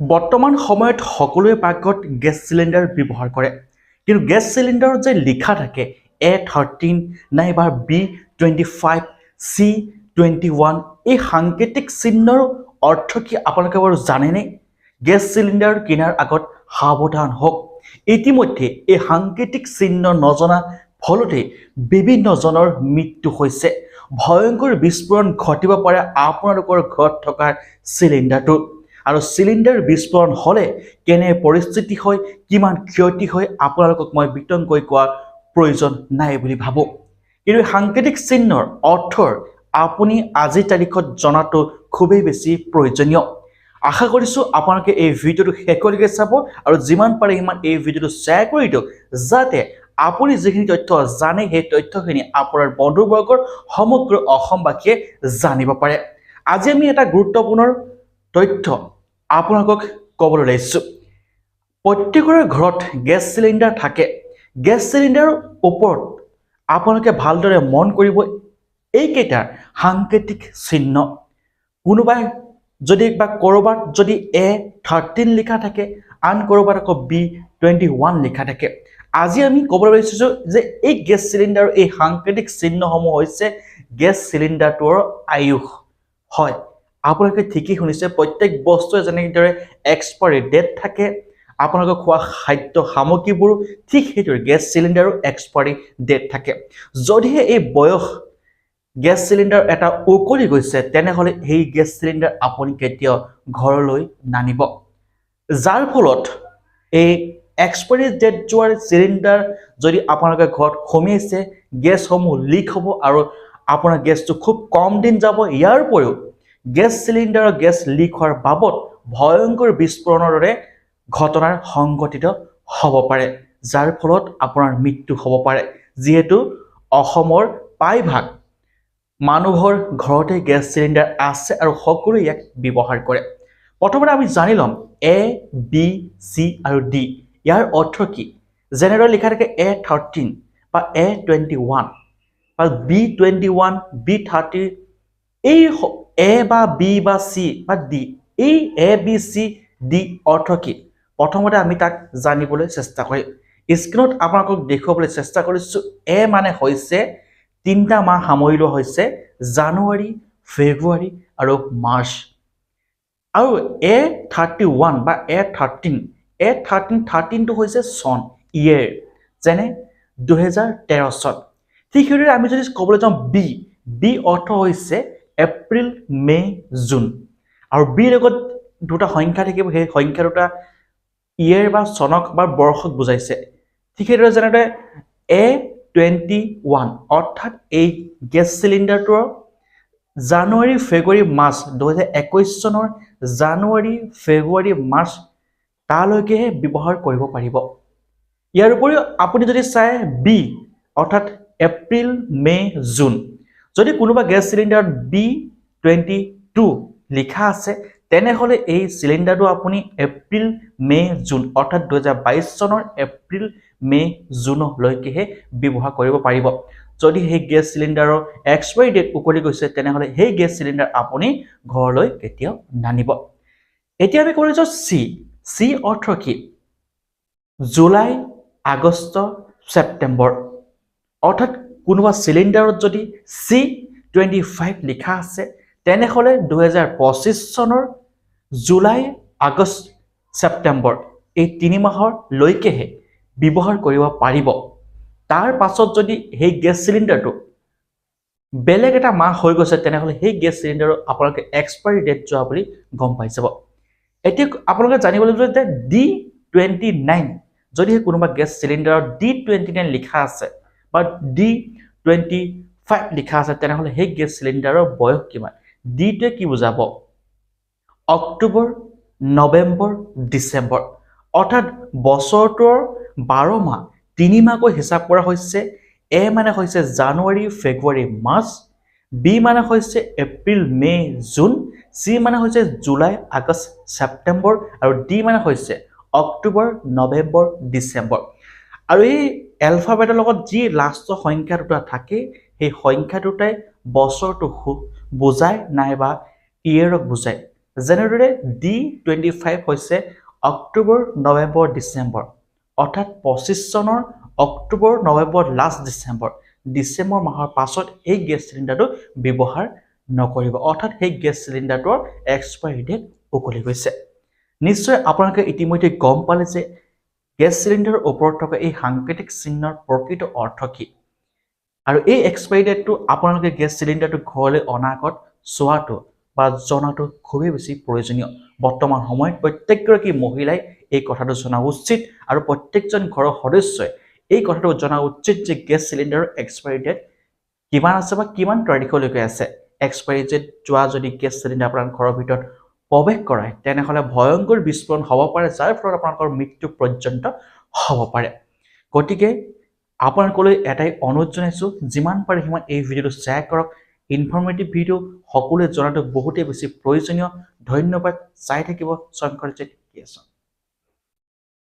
বৰ্তমান সময়ত সকলোৱে পাকঘৰত গেছ চিলিণ্ডাৰ ব্যৱহাৰ কৰে কিন্তু গেছ চিলিণ্ডাৰত যে লিখা থাকে A13 নাইবা B25 C21 এই সাংকেতিক চিহ্নৰ অৰ্থ কি আপোনালোকে বাৰু জানেনে গেছ চিলিণ্ডাৰ কিনাৰ আগত সাৱধান হওক ইতিমধ্যে এই সাংকেতিক চিহ্ন নজনা ফলতে বিভিন্নজনৰ মৃত্যু হৈছে ভয়ংকৰ বিস্ফোৰণ ঘটিব পাৰে আপোনালোকৰ ঘৰত থকা চিলিণ্ডাৰটো আৰু চিলিণ্ডাৰ বিস্ফোৰণ হলে কেনে পৰিস্থিতি হয় কিমান ক্ষতি হয় আপোনালোকক মই বিতংকৈ কোৱা প্ৰয়োজন নাই বুলি ভাবো কিন্তু সাংকেতিক চিহ্নৰ অৰ্থৰ আপুনি আজিৰ তাৰিখত জনাটো খুবেই বেছি প্ৰয়োজনীয় আশা কৰিছো আপোনালোকে এই ভিডিঅ'টো শেষলৈকে চাব আৰু যিমান পাৰে সিমান এই ভিডিঅ'টো শ্বেয়াৰ কৰি দিয়ক যাতে আপুনি যিখিনি তথ্য জানে সেই তথ্যখিনি আপোনাৰ বন্ধুবৰ্গৰ সমগ্ৰ অসমবাসীয়ে জানিব পাৰে আজি আমি এটা গুৰুত্বপূৰ্ণ তথ্য আপোনালোকক ক'বলৈ লৈছো প্ৰত্যেকৰে ঘৰত গেছ চিলিণ্ডাৰ থাকে গেছ চিলিণ্ডাৰৰ ওপৰত আপোনালোকে ভালদৰে মন কৰিব এইকেইটা সাংকেতিক চিহ্ন কোনোবাই যদি বা কৰবাত যদি A13 লিখা থাকে আন কৰবাত আকৌ B21 লিখা থাকে আজি আমি ক'বলৈ লৈছো যে এই গেছ চিলিণ্ডাৰৰ এই সাংকেতিক চিহ্নসমূহ হৈছে গেছ চিলিণ্ডাৰটোৰ আয়ুস হয় আপোনালোকে ঠিকই শুনিছে প্ৰত্যেক বস্তুৱে যেনেদৰে এক্সপায়াৰি ডেট থাকে আপোনালোকে খোৱা খাদ্য সামগ্ৰীবোৰ ঠিক সেইদৰে গেছ চিলিণ্ডাৰো এক্সপায়াৰি ডেট থাকে যদিহে এই বয়স গেছ চিলিণ্ডাৰ এটা উকলি গৈছে তেনেহলে এই গেছ চিলিণ্ডাৰ আপুনি কেতিয়াও ঘৰলৈ নানিব যাৰ ফলত এই এক্সপায়াৰি ডেট যোৱাৰ চিলিণ্ডাৰ যদি আপোনালোকে ঘৰত সোমাইছে গেছসমূহ লিক হ'ব আৰু আপোনাৰ গেছটো খুব কম দিন যাব ইয়াৰ উপৰিও গেছ চিলিণ্ডাৰৰ গেছ লিক হোৱাৰ বাবদ ভয়ংকৰ বিস্ফোৰণৰ দৰে ঘটনাৰ সংঘটিত হ'ব পাৰে যাৰ ফলত আপোনাৰ মৃত্যু হ'ব পাৰে যিহেতু অসমৰ প্ৰায়ভাগ মানুহৰ ঘৰতে গেছ চিলিণ্ডাৰ আছে আৰু সকলোৱে ইয়াক ব্যৱহাৰ কৰে প্ৰথমতে আমি জানি ল'ম A B C আৰু D ইয়াৰ অৰ্থ কি যেনেদৰে লিখা থাকে A13 বা A21 বা B21 B30 এই A বা B বা C বা D এই A B C D অৰ্থ কি প্ৰথমতে আমি তাক জানিবলৈ চেষ্টা কৰিম স্ক্ৰীনত আপোনালোকক দেখুৱাবলৈ চেষ্টা কৰিছো A মানে হৈছে তিনটা মাহ সামৰি লোৱা হৈছে জানুৱাৰী ফেব্ৰুৱাৰী আৰু মাৰ্চ আৰু A31 বা A13 টো হৈছে চন ইয়েৰ যেনে 2013 চন ঠিক সেইদৰে আমি যদি ক'বলৈ যাওঁ বি অৰ্থ হৈছে এপ্ৰিল মে জুন আৰু বি লগত দুটা সংখ্যা থাকিব সেই সংখ্যা দুটা ইয়েৰ বা চনক বা বৰ্ষক বুজাইছে ঠিক সেইদৰে যেনেদৰে A21 অৰ্থাৎ এই গেছ চিলিণ্ডাৰটোৰ জানুৱাৰী ফেব্ৰুৱাৰী মাৰ্চ 2021 চনৰ জানুৱাৰী ফেব্ৰুৱাৰী মাৰ্চ তালৈকেহে ব্যৱহাৰ কৰিব পাৰিব ইয়াৰ উপৰিও আপুনি যদি চাই বি অৰ্থাৎ এপ্ৰিল মে জুন যদি কোনোবা গেছ চিলিণ্ডাৰত B22 লিখা আছে তেনেহলে এই চিলিণ্ডাৰটো আপুনি এপ্ৰিল মে জুন অৰ্থাৎ 2022 চনৰ এপ্ৰিল মে জুনলৈকেহে ব্যৱহাৰ কৰিব পাৰিব যদি সেই গেছ চিলিণ্ডাৰৰ এক্সপায়াৰি ডেট উকলি গৈছে তেনেহলে সেই গেছ চিলিণ্ডাৰ আপুনি ঘৰলৈ কেতিয়াও নানিব এতিয়া আমি ক'বলৈ যাওঁ চি অৰ্থ কি জুলাই আগষ্ট ছেপ্টেম্বৰ অৰ্থাৎ কোনোবা চিলিণ্ডাৰত যদি C25 লিখা আছে তেনেহলে 2025 চনৰ জুলাই আগষ্ট ছেপ্টেম্বৰ এই 3 মাহৰ লৈকেহে ব্যৱহাৰ কৰিব পাৰিব তাৰ পাছত যদি সেই গেছ চিলিণ্ডাৰটো বেলেগ এটা মাহ হৈ গৈছে তেনেহলে সেই গেছ চিলিণ্ডাৰৰ আপোনালোকে এক্সপায়াৰি ডেট যোৱা বুলি গম পাই যাব এতিয়া আপোনালোকে জানিবলৈ যে D29 যদি কোনোবা গেছ চিলিণ্ডাৰত D29 লিখা আছে বা D25 লিখা আছে তেনেহলে সেই গেছ চিলিণ্ডাৰৰ বয়স কিমান ডিটোৱে কি বুজাব অক্টোবৰ নৱেম্বৰ ডিচেম্বৰ অৰ্থাৎ বছৰটোৰ 12 মাহ 3 মাহকৈ হিচাপ কৰা হৈছে A মানে হৈছে জানুৱাৰী ফেব্ৰুৱাৰী মাৰ্চ B মানে হৈছে এপ্ৰিল মে জুন C মানে হৈছে জুলাই আগষ্ট ছেপ্টেম্বৰ আৰু D মানে হৈছে অক্টোবৰ নৱেম্বৰ ডিচেম্বৰ আৰু এই এলফাবেটৰ লগত যি লাষ্টৰ সংখ্যা দুটা থাকে সেই সংখ্যা দুটাই বছৰটো বুজায় নাইবা ইয়েৰক বুজায় যেনেদৰে D25 হৈছে অক্টোবৰ নৱেম্বৰ ডিচেম্বৰ অৰ্থাৎ 25 চনৰ অক্টোবৰ নৱেম্বৰ লাষ্ট ডিচেম্বৰ মাহৰ পাছত এই গেছ চিলিণ্ডাৰটো ব্যৱহাৰ নকৰিব অৰ্থাৎ সেই গেছ চিলিণ্ডাৰটোৰ এক্সপায়াৰি ডেট উকলি গৈছে নিশ্চয় আপোনালোকে ইতিমধ্যে গম পালে যে গেছ চিলিণ্ডাৰৰ ওপৰত থকা এই সাংকেতিক চিহ্নৰ প্ৰকৃত অৰ্থ কি আৰু এই এক্সপায়াৰি ডেটটো আপোনালোকে গেছ চিলিণ্ডাৰটো ঘৰলৈ অনাৰ আগত চোৱাটো বা জনাটো খুবেই বেছি প্ৰয়োজনীয় বৰ্তমান সময়ত প্ৰত্যেকগৰাকী মহিলাই এই কথাটো জনা উচিত আৰু প্ৰত্যেকজন ঘৰৰ সদস্যই এই কথাটো জনা উচিত যে গেছ চিলিণ্ডাৰৰ এক্সপায়াৰি ডেট কিমান আছে বা কিমান তাৰিখলৈকে আছে এক্সপায়াৰি ডেট যোৱা যদি গেছ চিলিণ্ডাৰ আপোনাৰ ঘৰৰ ভিতৰত প্ৰৱেশ কৰায় তেনেহ'লে ভয়ংকৰ বিস্ফোৰণ হ'ব পাৰে যাৰ ফলত আপোনালোকৰ মৃত্যু পৰ্যন্ত হ'ব পাৰে গতিকে আপোনালোকলৈ এটাই অনুৰোধ জনাইছোঁ যিমান পাৰে সিমান এই ভিডিঅ'টো শ্বেয়াৰ কৰক ইনফৰ্মেটিভ ভিডিঅ' সকলোৱে জনাটো বহুতেই বেছি প্ৰয়োজনীয় ধন্যবাদ চাই থাকিব শংকৰজিত ক্ৰিয়েশ্যন